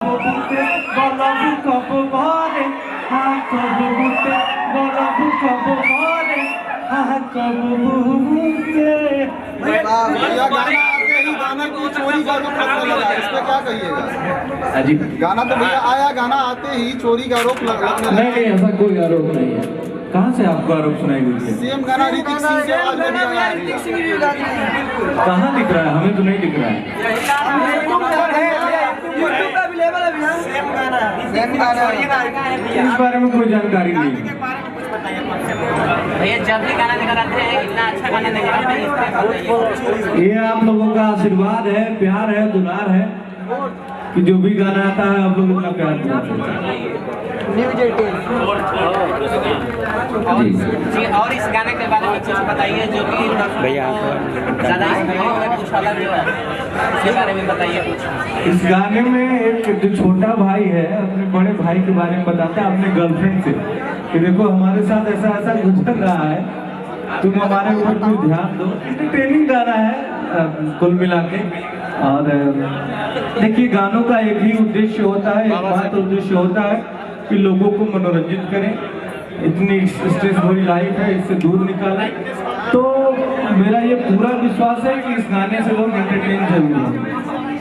गाना की चोरी का आरोप लगा है, इस पे क्या कहिएगा? गाना तो भैया आया, गाना आते ही चोरी का आरोप लगने लगा। नहीं, ऐसा कोई आरोप नहीं है। कहाँ से आपको आरोप सुनाई देती है? सेम गाना ऋतिक सिंह से आज भी आया है। कहाँ दिख रहा है? हमें तो नहीं दिख रहा है। इस बारे में कोई जानकारी नहीं है भैया। जब भी गाना लेकर आते हैं इतना अच्छा गाना लेकर आते हैं, ये आप लोगों का आशीर्वाद है, प्यार है, दुलार है कि जो भी गाना आता है आप लोग इतना प्यार करते हैं। जी, और इस गाने के बारे में कुछ बताइए जो कि भैया ज़्यादा इसके बारे में बताइए कुछ। इस गाने में एक जो छोटा भाई है अपने बड़े भाई के बारे में बताता है अपने गर्लफ्रेंड से कि देखो हमारे साथ ऐसा ऐसा गुजर रहा है, तुम हमारे ऊपर कोई ध्यान दो। एंटरटेनिंग गाना है कुल मिला के। और देखिए गानों का एक ही उद्देश्य होता है, एक उद्देश्य होता है कि लोगों को मनोरंजित करें। इतनी स्ट्रेस भरी लाइफ है, इससे दूर निकालें। तो मेरा ये पूरा विश्वास है कि इस गाने से लोग एंटरटेन जरूर होंगे।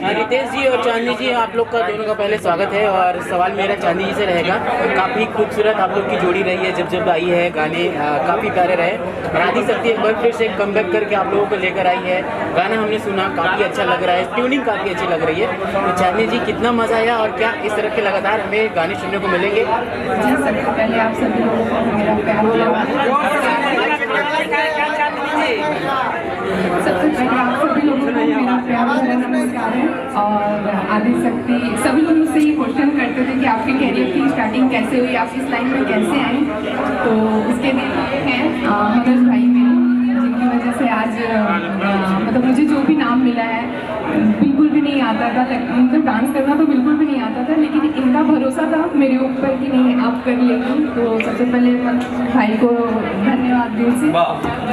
रितेश जी और चांदनी जी, आप लोग का दोनों का पहले स्वागत है। और सवाल मेरा चांदनी जी से रहेगा, काफ़ी खूबसूरत आप लोग की जोड़ी रही है, जब आई है गाने काफ़ी प्यारे रहे। राधी शक्ति एक बार फिर से कमबैक करके आप लोगों को लेकर आई है। गाना हमने सुना, काफ़ी अच्छा लग रहा है, ट्यूनिंग काफ़ी अच्छी लग रही है। तो चांदनी जी कितना मज़ा आया और क्या इस तरह के लगातार हमें गाने सुनने को मिलेंगे? जी, सबसे पहले आप सभी लोगों को मेरा प्यार। सबसे पहले आप सभी लोगों को मेरा प्यार भरा नमस्कार है। और आदि शक्ति सभी लोग मुझसे ये क्वेश्चन करते थे कि आपके कैरियर की स्टार्टिंग कैसे हुई, आप इस लाइन में कैसे आए। तो उसके लिए हैं मनोज भाई मेरे, जिनकी वजह से आज मतलब मुझे जो भी नाम मिला है बिल्कुल भी नहीं आता था, मतलब डांस करना तो बिल्कुल भी नहीं आता था, लेकिन इनका भरोसा था मेरे ऊपर कि नहीं आप कर लेंगे। तो सबसे पहले भाई को धन्यवाद दिल से,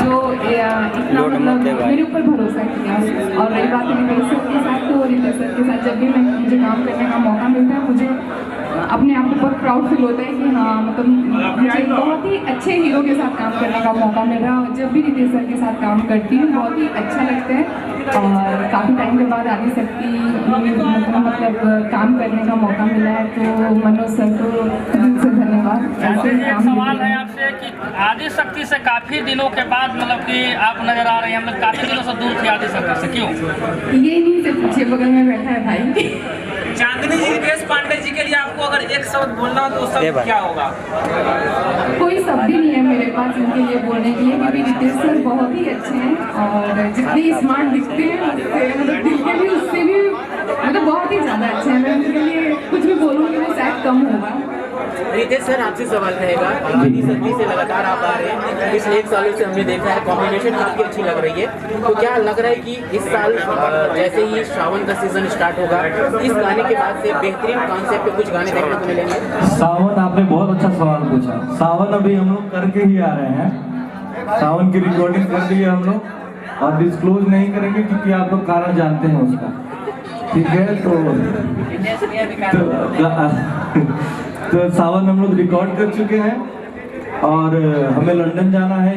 जो इतना मतलब मेरे ऊपर भरोसा किया। और रही बात रितेश सर के साथ, तो रितेश सर के साथ जब भी मुझे काम करने का मौका मिलता है, मुझे अपने आप को बहुत प्राउड फील होता है कि हाँ मतलब मुझे बहुत ही अच्छे हीरो के साथ काम करने का मौका मिल रहा है। और जब भी रितेश सर के साथ काम करती हूँ बहुत ही अच्छा लगता है। और काफ़ी टाइम के बाद आदि शक्ति मतलब काम करने का मौका मिला है, तो मनोज सर को दिल से धन्यवाद। सवाल है आपसे कि आदि शक्ति से काफ़ी दिनों के बाद मतलब कि आप नजर आ रहे हैं, मतलब काफ़ी दिनों से दूर थे आदि शक्ति से, क्यों? ये नहीं से पूछिए, बगल में बैठा है भाई। चांदनी जी, रितेश पांडे जी के लिए आपको अगर एक शब्द बोलना हो तो उस शब्द क्या होगा? कोई शब्द ही नहीं है मेरे पास इनके लिए बोलने के लिए, क्योंकि रितेश सर बहुत ही अच्छे हैं और जितने स्मार्ट दिखते हैं उससे मतलब दिल के भी उससे भी मतलब बहुत ही ज़्यादा अच्छे हैं। मैं उनके लिए कुछ भी बोलूँगी वो शायद कम होगा। रितेश सर, आपसे सवाल रहेगा, आदि शक्ति से लगातार आप आ रहे हैं, पिछले 1 सालों से हमने देखा है कॉम्बिनेशन काफ़ी अच्छी लग रही है। तो क्या लग रहा है कि इस साल जैसे ही श्रावण का सीजन स्टार्ट होगा, इस गाने के बाद से बेहतरीन कॉन्सेप्ट पे कुछ गाने देखने को मिलेंगे? सावन, आपने बहुत अच्छा सवाल पूछा। सावन अभी हम लोग करके ही आ रहे हैं, सावन की रिकॉर्डिंग कर दी है हम लोग, और डिस्क्लोज नहीं करेंगे क्योंकि आप लोग कारण जानते हैं उसका, ठीक है? तो सावन हम लोग रिकॉर्ड कर चुके हैं और हमें लंदन जाना है।